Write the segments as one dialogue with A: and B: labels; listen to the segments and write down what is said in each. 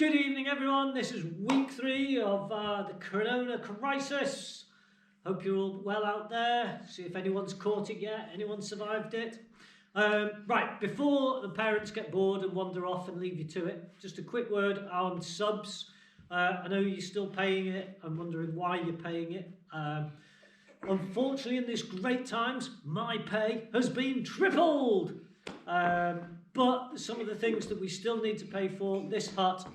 A: Good evening, everyone. This is week 3 of the Corona crisis. Hope you're all well out there. See if anyone's caught it yet. Anyone survived it? Right, before the parents get bored and wander off and leave you to it, just a quick word on subs. I know you're still paying it. I'm wondering why you're paying it. Unfortunately, in these great times, my pay has been tripled. But some of the things that we still need to pay for, this hut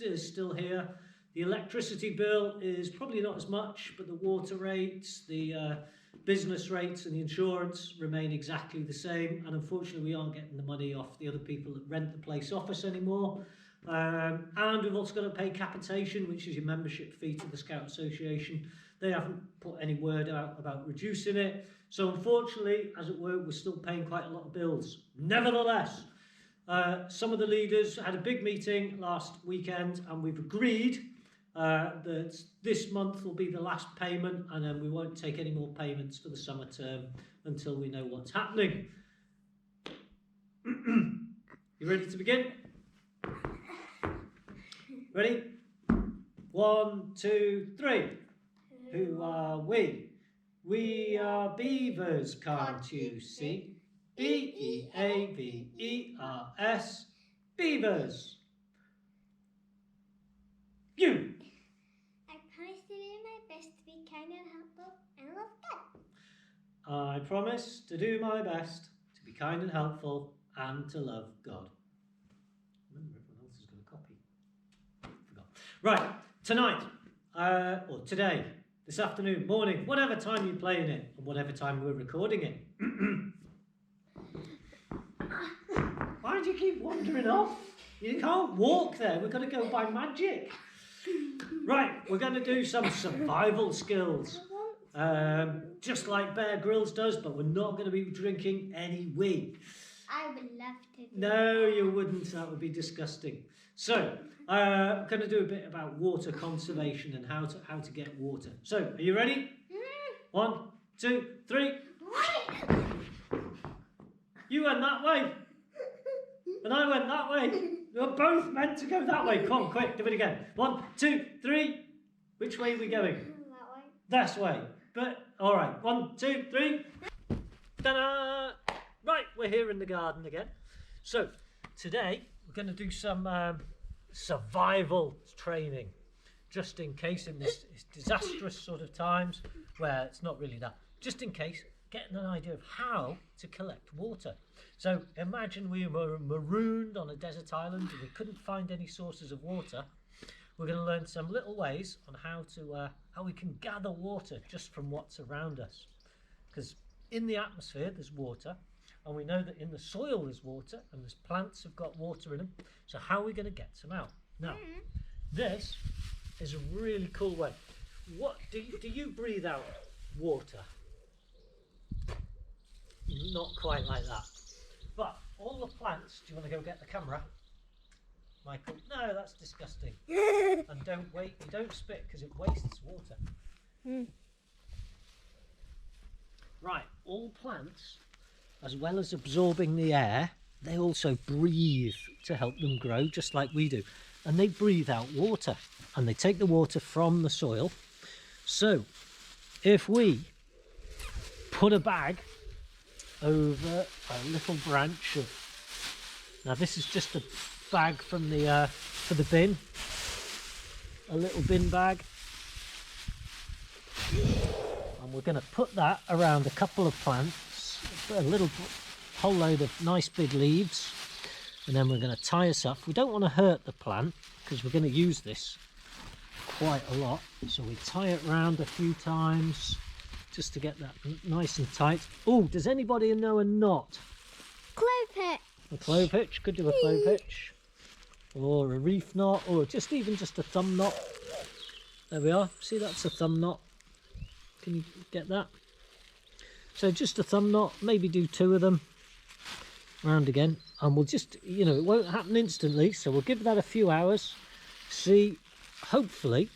A: is still here. The electricity bill is probably not as much, but the water rates, the business rates and the insurance remain exactly the same. And unfortunately, we aren't getting the money off the other people that rent the place off us anymore. And we've also got to pay capitation, which is your membership fee to the Scout Association. They haven't put any word out about reducing it. So unfortunately, as it were, we're still paying quite a lot of bills. Nevertheless, some of the leaders had a big meeting last weekend and we've agreed that this month will be the last payment, and then we won't take any more payments for the summer term until we know what's happening. You ready to begin? Ready? 1, 2, 3. Who are we? We are beavers, can't you see? B-E-A-V-E-R-S, beavers. You.
B: I promise to do my best to be kind and helpful and love God.
A: I promise to do my best to be kind and helpful and to love God. Remember, everyone else has got a copy. Forgot. Right, tonight, or today, this afternoon, morning, whatever time you're playing it, and whatever time we're recording it. Why do you keep wandering off? You can't walk there. We've got to go by magic. Right, we're going to do some survival skills. Just like Bear Grylls does, but we're not going to be drinking any wee.
B: I would love to do
A: No, you wouldn't. That would be disgusting. So, I'm going to do a bit about water conservation and how to get water. So, are you ready? 1, 2, 3. You went that way. And I went that way. We're both meant to go that way. Come on, quick, do it again. 1, 2, 3. Which way are we going?
B: that way.
A: This way. But, all right. 1, 2, 3. Ta-da! Right, we're here in the garden again. So, today, we're going to do some survival training. Just in case in this disastrous sort of times where it's not really that. Just in case, getting an idea of how to collect water. So imagine we were marooned on a desert island and we couldn't find any sources of water. We're going to learn some little ways on how we can gather water just from what's around us. Because in the atmosphere there's water, and we know that in the soil there's water, and there's plants have got water in them. So how are we going to get some out? Now, this is a really cool way. What do you breathe out water? Not quite like that. But all the plants, do you want to go get the camera? Michael? No, that's disgusting. And don't spit because it wastes water. Right, all plants, as well as absorbing the air, they also breathe to help them grow, just like we do. And they breathe out water, and they take the water from the soil. So, if we put a bag over a little branch of, now this is just a bag from the for the bin, a little bin bag, and we're going to put that around a couple of plants, a little whole load of nice big leaves, and then we're going to tie us up. We don't want to hurt the plant because we're going to use this quite a lot, so we tie it around a few times just to get that nice and tight. Oh, does anybody know a knot?
B: Clove hitch.
A: A clove hitch, could do a clove hitch. Or a reef knot, or just a thumb knot. There we are. See, that's a thumb knot. Can you get that? So just a thumb knot, maybe do 2 of them. Round again. And we'll just, it won't happen instantly, so we'll give that a few hours. See, hopefully,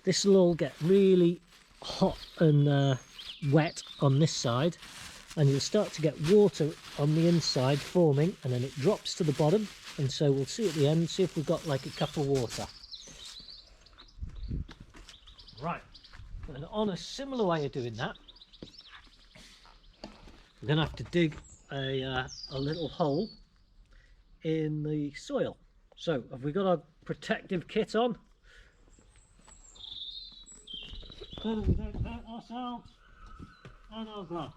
A: this will all get really hot and wet on this side, and you'll start to get water on the inside forming, and then it drops to the bottom, and so we'll see at the end, see if we've got like a cup of water. Right, and on a similar way of doing that, we're going to have to dig a little hole in the soil. So have we got our protective kit on? So that we don't hurt ourselves and our grass.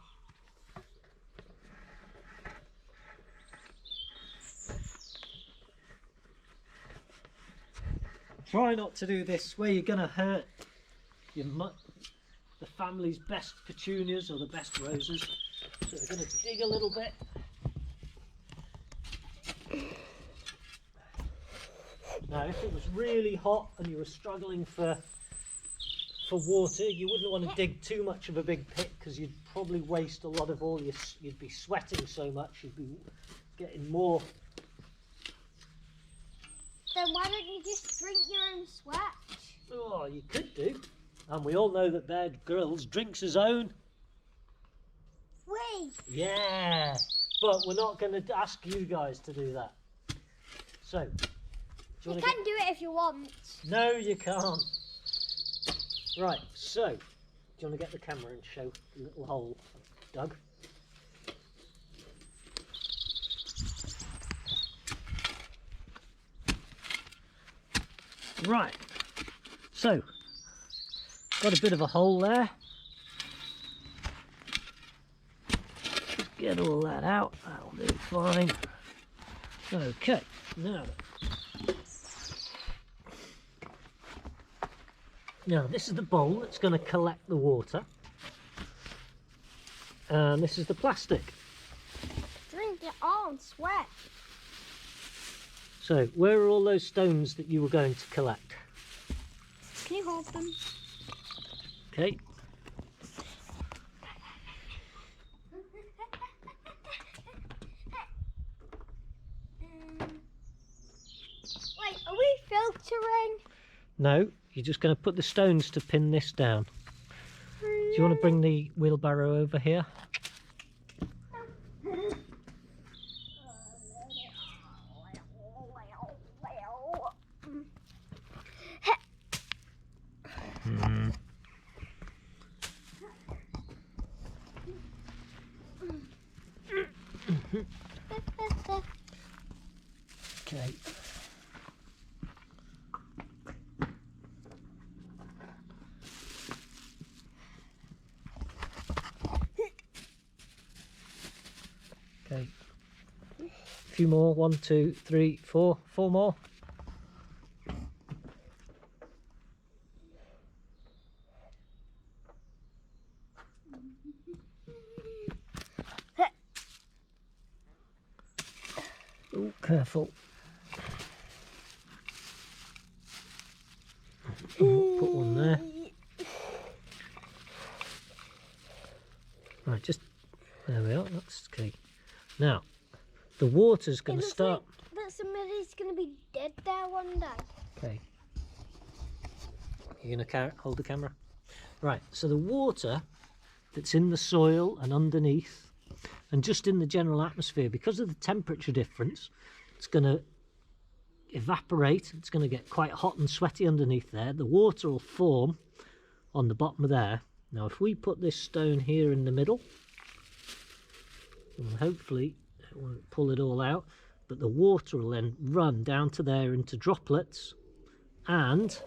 A: Try not to do this where you're going to hurt the family's best petunias or the best roses. So we're going to dig a little bit. Now if it was really hot and you were struggling for water, you wouldn't want to dig too much of a big pit, because you'd probably waste a lot of all your, you'd be sweating so much, you'd be getting more.
B: Then why don't you just drink your own sweat?
A: Oh, you could do. And we all know that Bear Grylls drinks his own.
B: Wait.
A: Yeah, but we're not going to ask you guys to do that. So,
B: You can do it if you want.
A: No, you can't. Right, so, do you want to get the camera and show the little hole dug? Right, so, got a bit of a hole there. Get all that out, that'll do fine. Okay, now this is the bowl that's going to collect the water, and this is the plastic.
B: Drink your own sweat.
A: So where are all those stones that you were going to collect?
B: Can you hold them?
A: Okay.
B: Wait, are we filtering?
A: No, you're just going to put the stones to pin this down. Do you want to bring the wheelbarrow over here? Okay. Okay. A few more. 1, 2, 3, 4. 4 more. Oh, careful. Put one there. Right, just there we are. That's okay. Now, the water's going to start.
B: That somebody's going to be dead there one day.
A: Okay. You're going to hold the camera. Right. So the water that's in the soil and underneath, and just in the general atmosphere, because of the temperature difference, it's going to evaporate. It's going to get quite hot and sweaty underneath there. The water will form on the bottom of there. Now if we put this stone here in the middle, and hopefully it won't pull it all out, but the water will then run down to there into droplets, and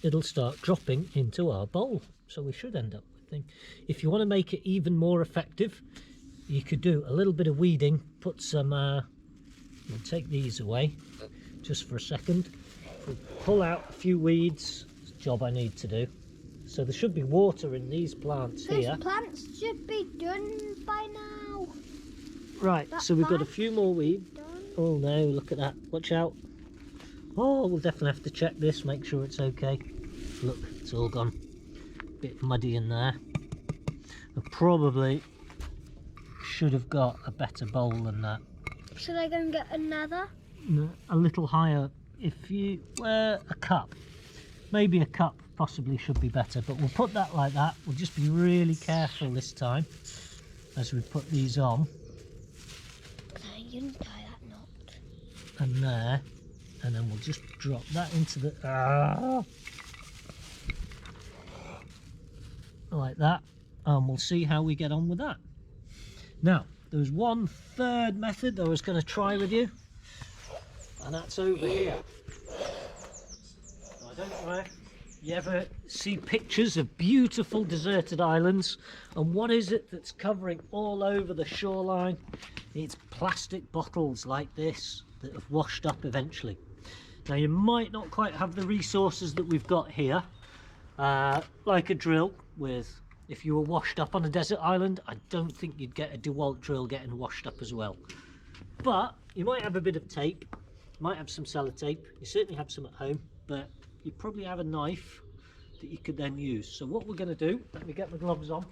A: it'll start dropping into our bowl. So we should end up with things. If you want to make it even more effective, you could do a little bit of weeding. Put some we'll take these away just for a second. We'll pull out a few weeds. It's a job I need to do. So there should be water in these plants here.
B: These plants should be done by now.
A: Right, so we've got a few more weeds. Oh no, look at that. Watch out. Oh, we'll definitely have to check this, make sure it's okay. Look, it's all gone. Bit muddy in there. I probably should have got a better bowl than that.
B: Should I go and get another?
A: No, a little higher. If you were a cup, maybe a cup possibly should be better, but we'll put that like that. We'll just be really careful this time as we put these on.
B: You didn't tie that knot.
A: And there, and then we'll just drop that into the like that, and we'll see how we get on with that. Now, there's one third method that I was going to try with you, and that's over here. I don't know if you ever see pictures of beautiful deserted islands, and what is it that's covering all over the shoreline? It's plastic bottles like this that have washed up eventually. Now, you might not quite have the resources that we've got here, like a drill with, if you were washed up on a desert island, I don't think you'd get a DeWalt drill getting washed up as well. But you might have a bit of tape, might have some sellotape, you certainly have some at home, but you probably have a knife that you could then use. So what we're going to do, let me get my gloves on.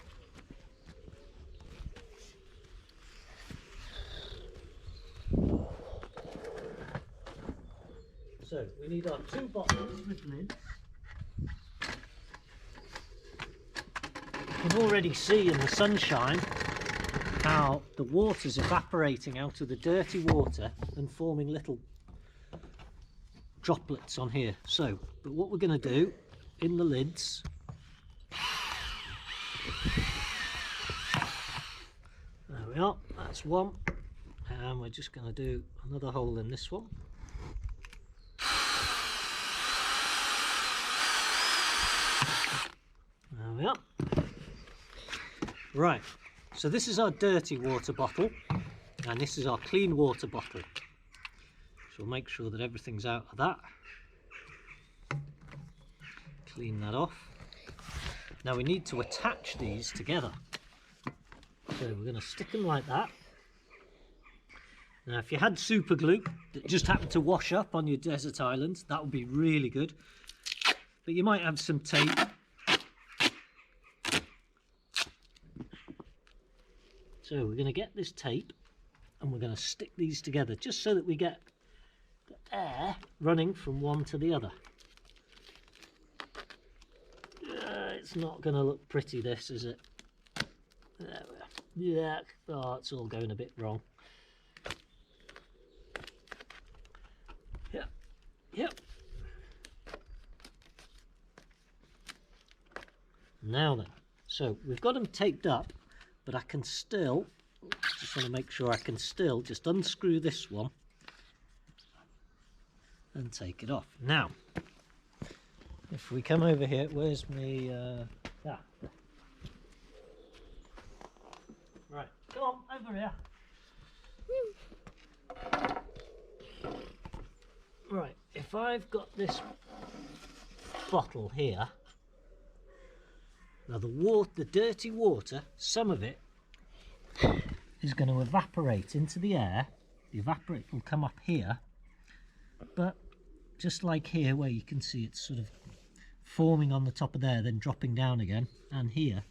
A: So we need our 2 bottles with lids. You can already see in the sunshine how the water's evaporating out of the dirty water and forming little droplets on here. So, but what we're going to do in the lids, there we are, that's one, and we're just going to do another hole in this one. There we are. Right, so this is our dirty water bottle, and this is our clean water bottle. So we'll make sure that everything's out of that. Clean that off. Now we need to attach these together. So we're going to stick them like that. Now if you had super glue that just happened to wash up on your desert island, that would be really good. But you might have some tape. So we're going to get this tape and we're going to stick these together just so that we get the air running from one to the other. It's not going to look pretty, this, is it? There we are. Yeah, oh, it's all going a bit wrong. Yep, yep. Now then, so we've got them taped up, but I can still, just want to make sure I can still just unscrew this one and take it off. Now, if we come over here, where's me, right, come on, over here. Right, if I've got this bottle here, now the dirty water, some of it is going to evaporate into the air. The evaporate will come up here, but just like here where you can see it's sort of forming on the top of there, then dropping down again, and here.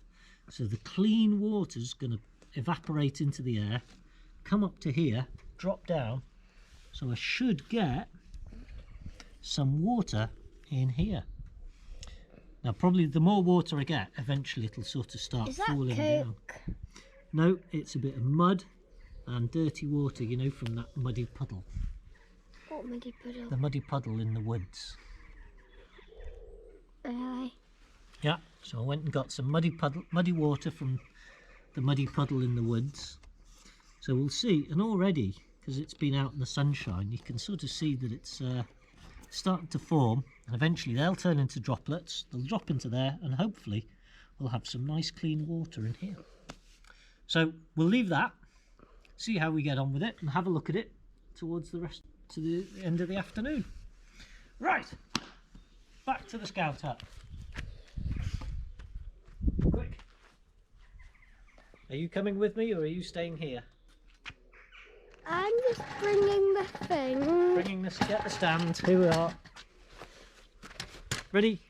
A: So the clean water's going to evaporate into the air, come up to here, drop down. So I should get some water in here. Now probably the more water I get, eventually it'll sort of start falling down. No, it's a bit of mud and dirty water, you know, from that muddy puddle.
B: What muddy puddle?
A: The muddy puddle in the woods.
B: Really?
A: Yeah, so I went and got some muddy water from the muddy puddle in the woods. So we'll see, and already, because it's been out in the sunshine, you can sort of see that it's starting to form, and eventually they'll turn into droplets, they'll drop into there, and hopefully we'll have some nice clean water in here. So we'll leave that, see how we get on with it, and have a look at it towards the end of the afternoon. Right, back to the scout hut. Quick. Are you coming with me, or are you staying here?
B: I'm just bringing the thing.
A: Bringing this, get the stand. Here we are. Ready?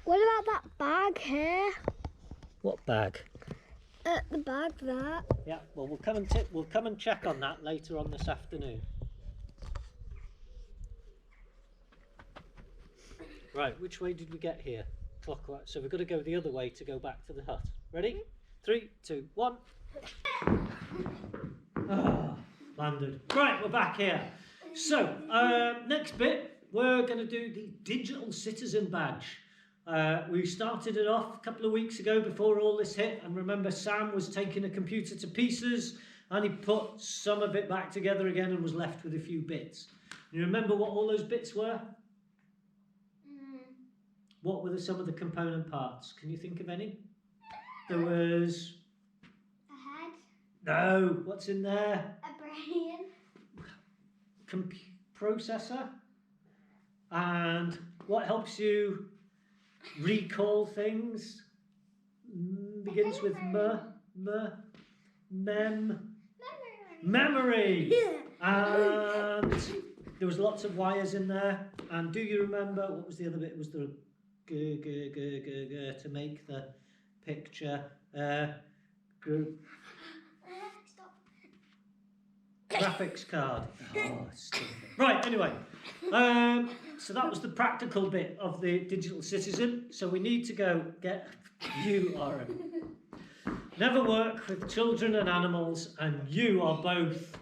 B: What about that bag here?
A: What bag?
B: The bag that.
A: Yeah, well, we'll come and check on that later on this afternoon. Right, which way did we get here? Clockwise. So we've got to go the other way to go back to the hut. Ready? 3, 2, 1. Ah, landed. Right, we're back here. So, next bit, we're going to do the digital citizen badge. We started it off a couple of weeks ago before all this hit, and remember Sam was taking a computer to pieces and he put some of it back together again and was left with a few bits. You remember what all those bits were? What were some of the component parts? Can you think of any? There was...
B: A head.
A: No, what's in there?
B: A brain.
A: Processor. And what helps you recall things? Begins with memory. And there was lots of wires in there. And do you remember what was the other bit? It was the to make the picture.
B: Stop.
A: Graphics card. Oh, stupid. Right, anyway. So that was the practical bit of the digital citizen. So we need to go get you, Aaron. Never work with children and animals, and you are both.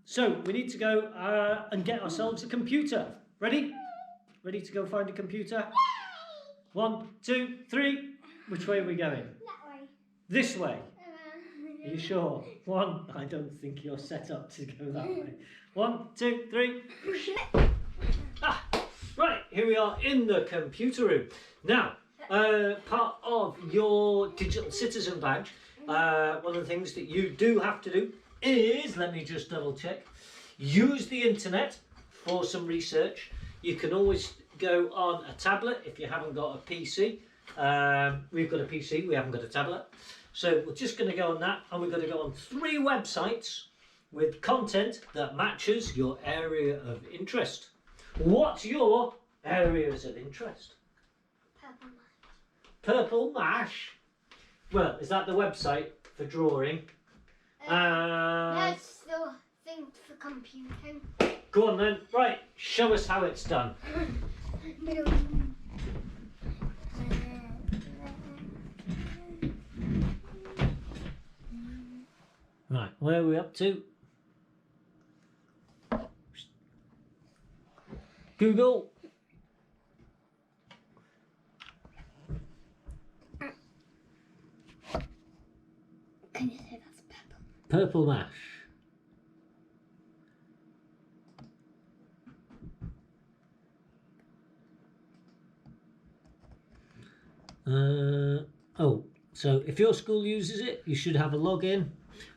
A: So we need to go and get ourselves a computer. Ready? Ready to go find a computer? 1, 2, 3. Which way are we going?
B: That way.
A: This way. Are you sure? 1. I don't think you're set up to go that way. 1, 2, 3. Ah, right, here we are in the computer room. Now, part of your digital citizen badge, one of the things that you do have to do is, let me just double check, use the internet for some research. You can always go on a tablet if you haven't got a PC. We've got a PC, we haven't got a tablet. So we're just going to go on that, and we're going to go on 3 websites with content that matches your area of interest. What's your areas of interest?
B: Purple mash.
A: Purple mash? Well, is that the website for drawing?
B: That's the thing for computing.
A: Go on then. Right, show us how it's done. Right, where are we up to? Google.
B: Can you say that's purple?
A: Purple mash. So if your school uses it, you should have a login,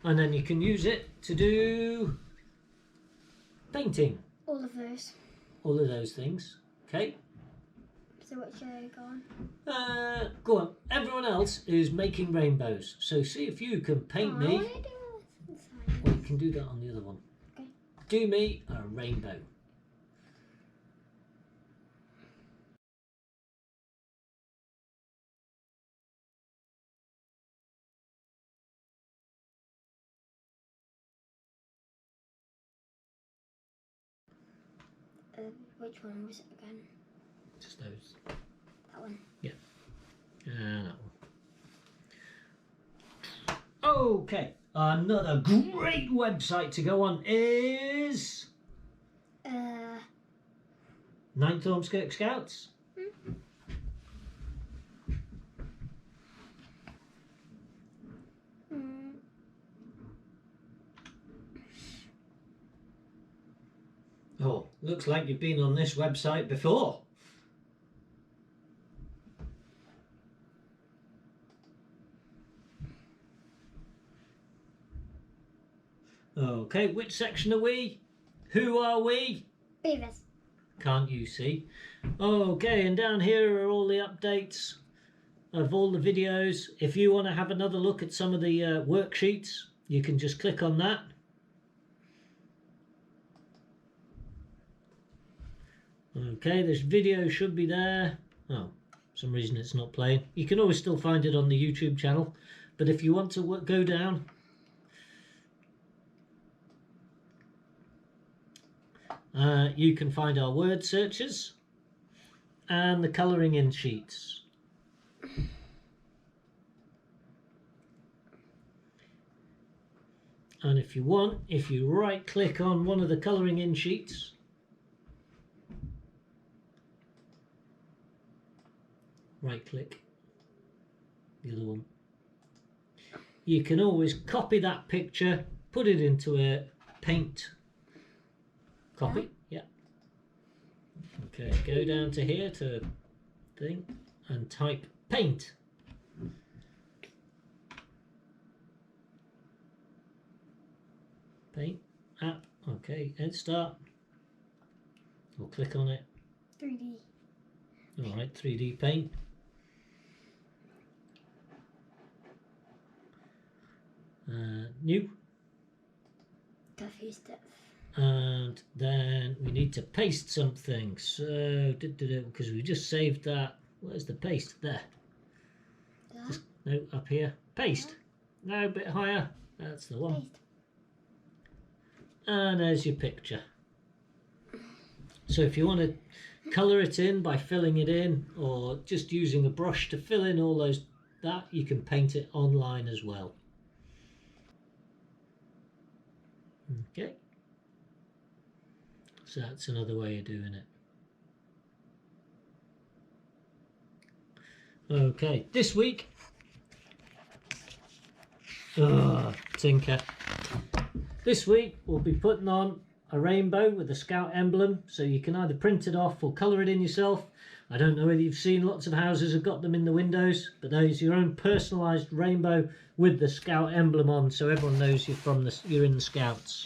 A: and then you can use it to do painting.
B: All of those.
A: All of those things. Okay.
B: So what should I go on?
A: Go on. Everyone else is making rainbows. So see if you can paint
B: I
A: me.
B: want to do this inside.
A: Well, you can do that on the other one.
B: Okay.
A: Do me a rainbow.
B: Which one was it again?
A: Just those.
B: That one.
A: Yeah. That one. Okay. Another great website to go on is 9th Ormskirk Scouts. Oh, looks like you've been on this website before. Okay, which section are we? Who are we?
B: Beavers.
A: Can't you see? Okay, and down here are all the updates of all the videos. If you want to have another look at some of the worksheets, you can just click on that. Okay, this video should be there. Oh, some reason it's not playing. You can always still find it on the YouTube channel, but if you want to go down, you can find our word searches and the colouring in sheets. And if you want, if you right click on one of the colouring in sheets, right click the other one, you can always copy that picture, put it into a paint copy. Yeah. Okay, go down to here to thing and type paint. Paint app. Okay, and start. We'll click on it.
B: 3D.
A: Alright, 3D paint. New.
B: Coffee stuff.
A: And then we need to paste something. So, because we just saved that. Where's the paste? There. Just, no, up here. Paste. Now a bit higher. That's the one.
B: Paste.
A: And there's your picture. So if you want to colour it in by filling it in, or just using a brush to fill in all those, that you can paint it online as well. Okay. So that's another way of doing it. Okay, this week, Tinker. This week we'll be putting on a rainbow with a Scout emblem, so you can either print it off or colour it in yourself. I don't know whether you've seen, lots of houses have got them in the windows, but there's your own personalised rainbow with the Scout emblem on, so everyone knows you're in the Scouts.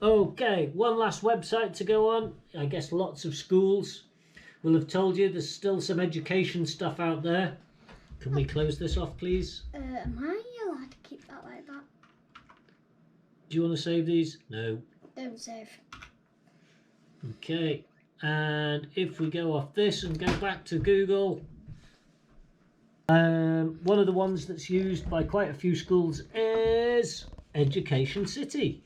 A: Okay, one last website to go on. I guess lots of schools will have told you there's still some education stuff out there. Can we close this off, please?
B: Am I allowed to keep that like that?
A: Do you want to save these? No.
B: Don't save.
A: Okay, and if we go off this and go back to Google, one of the ones that's used by quite a few schools is Education City.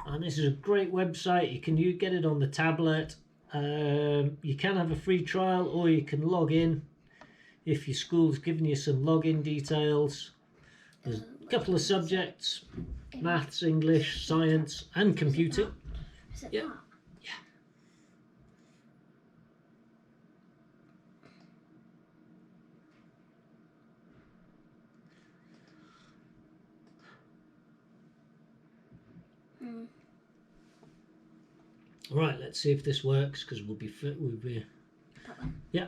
A: And this is a great website. You can get it on the tablet. You can have a free trial, or you can log in if your school's given you some login details. There's a couple of subjects: maths, English, science, and computing.
B: Is it
A: Yeah.
B: that?
A: Yeah. Right, let's see if this works, because we'll be fit.
B: That one.
A: Yeah.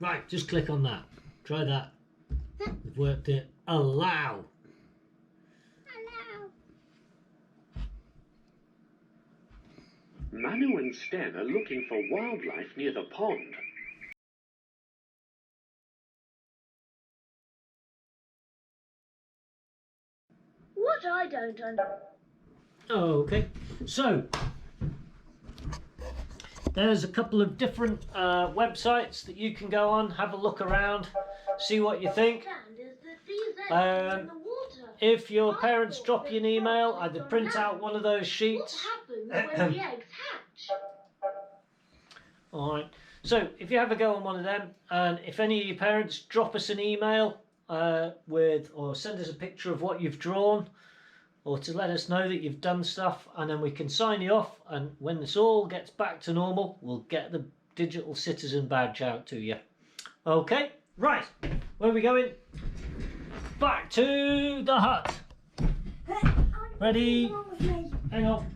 A: Right, just click on that. Try that. We've worked it. Allow.
B: Hello.
C: Manu and Sten are looking for wildlife near the pond.
B: What I don't understand.
A: Okay, so there's a couple of different websites that you can go on, have a look around, see what you think. If your parents drop you an email, either print out one of those sheets. Alright, so if you have a go on one of them, and if any of your parents drop us an email or send us a picture of what you've drawn, or to let us know that you've done stuff, and then we can sign you off, and when this all gets back to normal, we'll get the digital citizen badge out to you. Okay, right, where are we going? Back to the hut. Ready? Hang on.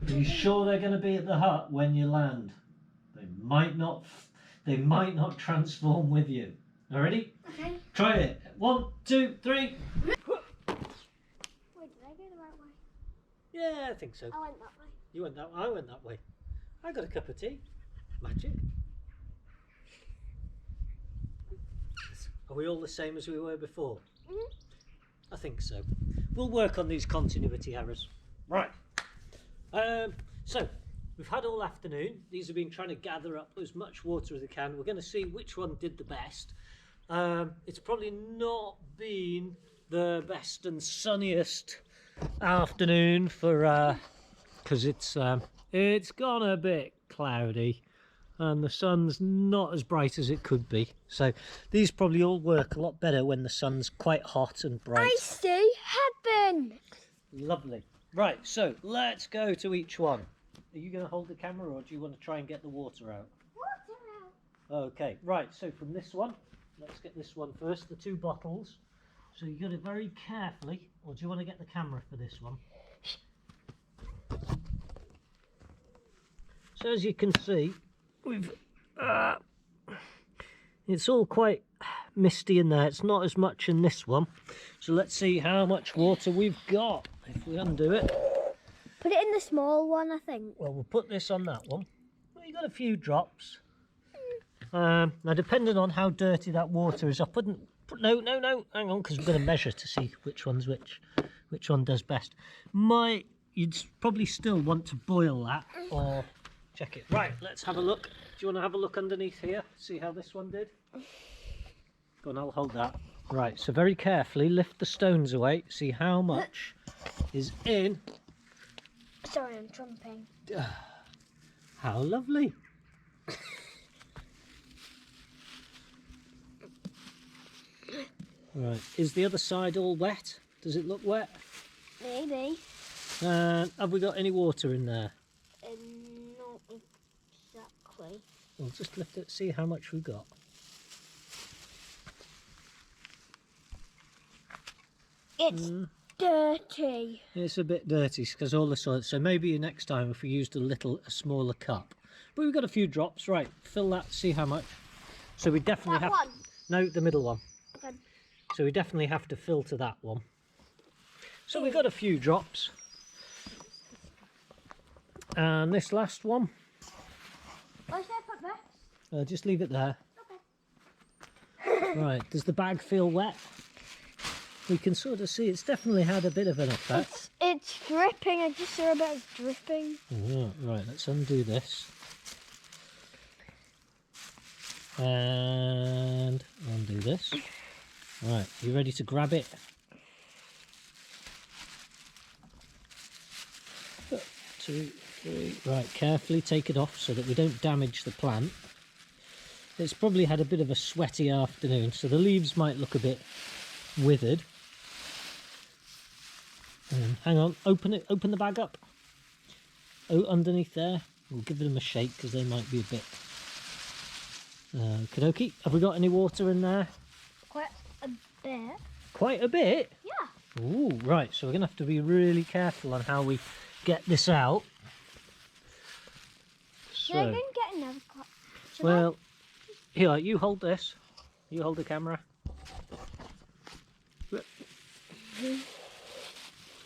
A: Are you sure they're going to be at the hut when you land? They might not transform with you. All ready?
B: Okay.
A: Try it. 1, 2, 3.
B: Wait, did I go the right way?
A: Yeah, I think so.
B: I went that way.
A: You went that way, I went that way. I got a cup of tea. Magic. Are we all the same as we were before? I think so. We'll work on these continuity errors. Right. So we've had all afternoon. These have been trying to gather up as much water as they can. We're going to see which one did the best. It's probably not been the best and sunniest afternoon for because it's gone a bit cloudy and the sun's not as bright as it could be. So these probably all work a lot better when the sun's quite hot and bright.
B: I see heaven.
A: Lovely. Right, so let's go to each one. Are you going to hold the camera or do you want to try and get the water out?
B: Water out.
A: Okay, right, so from this one, let's get this one first, the 2 bottles. So you got it very carefully, or do you want to get the camera for this one? So as you can see, we've it's all quite misty in there. It's not as much in this one. So let's see how much water we've got. If we undo it.
B: Put it in the small one, I think.
A: Well, we'll put this on that one. Well, you got a few drops. Now, depending on how dirty that water is, I wouldn't. No, hang on, because we're going to measure to see which one's which one does best. You'd probably still want to boil that or check it. Right, let's have a look. Do you want to have a look underneath here? See how this one did? Go on, I'll hold that. Right, so very carefully lift the stones away. See how much is in.
B: Sorry, I'm trumping.
A: How lovely. Right, is the other side all wet? Does it look wet?
B: Maybe.
A: Have we got any water in there?
B: Not exactly.
A: We'll just lift it, see how much we've got.
B: It's dirty.
A: It's a bit dirty because all the soil, so maybe next time if we used a smaller cup. But we've got a few drops, right, fill that, see how much. So we definitely
B: That
A: have...
B: one?
A: No, the middle one.
B: Okay.
A: So we definitely have to filter that one. So we've got a few drops. And this last one,
B: Where should I put this?
A: just leave it there.
B: Okay.
A: Right, does the bag feel wet? We can sort of see it's definitely had a bit of an effect.
B: It's dripping. I just saw a bit of dripping.
A: Right, let's undo this. And undo this. Right, you ready to grab it? 2, 3. Right, carefully take it off so that we don't damage the plant. It's probably had a bit of a sweaty afternoon, so the leaves might look a bit withered. Hang on, open the bag up. Oh, underneath there. We'll give them a shake because they might be a bit. Okie. Have we got any water in there?
B: Quite a bit.
A: Quite a bit?
B: Yeah.
A: Ooh, right. So we're going to have to be really careful on how we get this out.
B: Should I go and get another cup?
A: Well, here, you hold this. You hold the camera.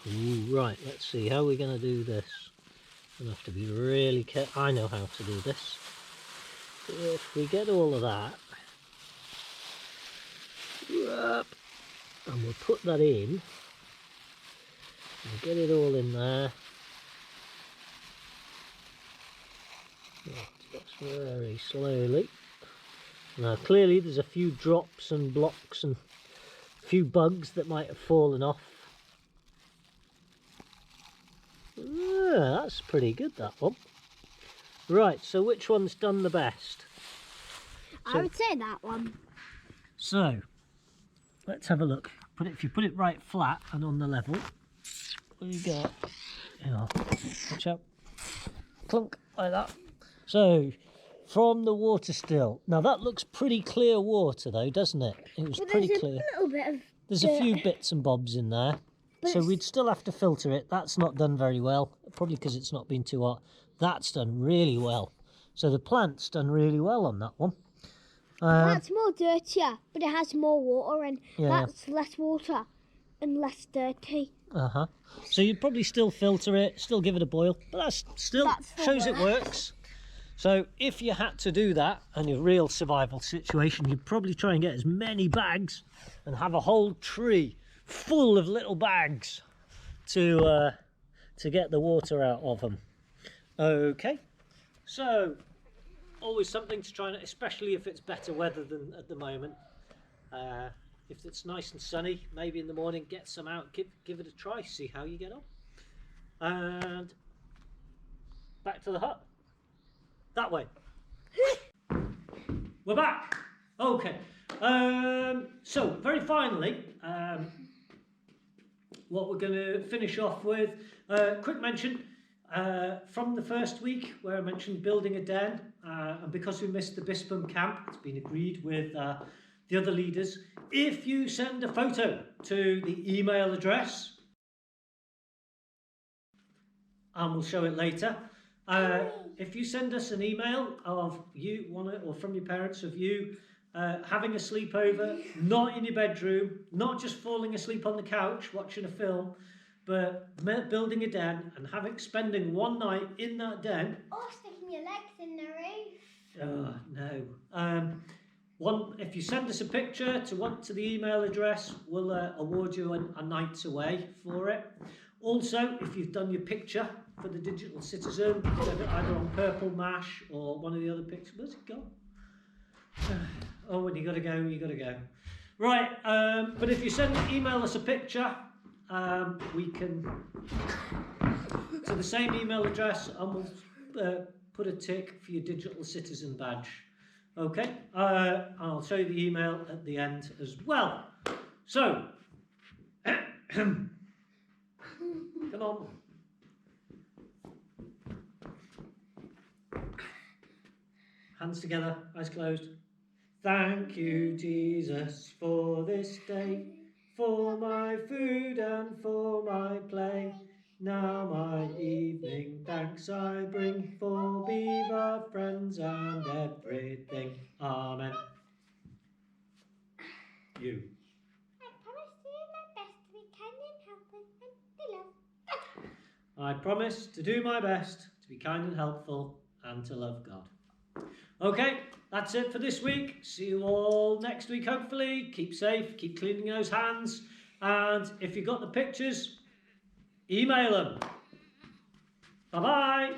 A: Ooh, right, let's see. How are we going to do this? We're going to have to be really careful. I know how to do this. If we get all of that, and we'll put that in, and get it all in there. Just very slowly. Now clearly there's a few drops and blocks and a few bugs that might have fallen off. That's pretty good, that one. Right, so which one's done the best?
B: I would say that one.
A: So, let's have a look. If you put it right flat and on the level, what do you got? Oh, watch out. Clunk, like that. So, from the water still. Now that looks pretty clear water though, doesn't it? It was pretty clear.
B: A little bit of
A: There's a few bits and bobs in there. So we'd still have to filter it. That's not done very well, probably because it's not been too hot. That's done really well. So the plant's done really well on that one.
B: That's more dirtier, but it has more water and that's less water and less dirty.
A: So you'd probably still filter it, still give it a boil, but that's still shows it works. So if you had to do that in a real survival situation, you'd probably try and get as many bags and have a whole tree full of little bags to get the water out of them. Okay, so always something to try, and especially if it's better weather than at the moment. If it's nice and sunny, maybe in the morning, get some out, give it a try, see how you get on. And back to the hut. That way. We're back. Okay. So very finally, what we're going to finish off with, quick mention from the first week where I mentioned building a den, and because we missed the Bispam camp, it's been agreed with the other leaders, if you send a photo to the email address, and we'll show it later, if you send us an email of you or from your parents of you having a sleepover, not in your bedroom, not just falling asleep on the couch watching a film, but building a den and spending one night in that den.
B: Or sticking your legs in the roof.
A: Oh no. If you send us a picture to the email address, we'll award you a night's away for it. Also, if you've done your picture for the Digital Citizen, either on Purple Mash or one of the other pictures, where's it gone? Oh, when you gotta go. Right, but if you email us a picture, we can, to the same email address, and we'll put a tick for your Digital Citizen badge. Okay, I'll show you the email at the end as well. So, come on. Hands together, eyes closed. Thank you, Jesus, for this day, for my food and for my play. Now my evening thanks I bring for beaver friends and everything. Amen. You.
B: I promise to do my best to be kind and helpful and to love.
A: I promise to do my best to be kind and helpful and to love God. Okay, that's it for this week. See you all next week, hopefully. Keep safe, keep cleaning those hands, and if you've got the pictures, email them. Bye-bye.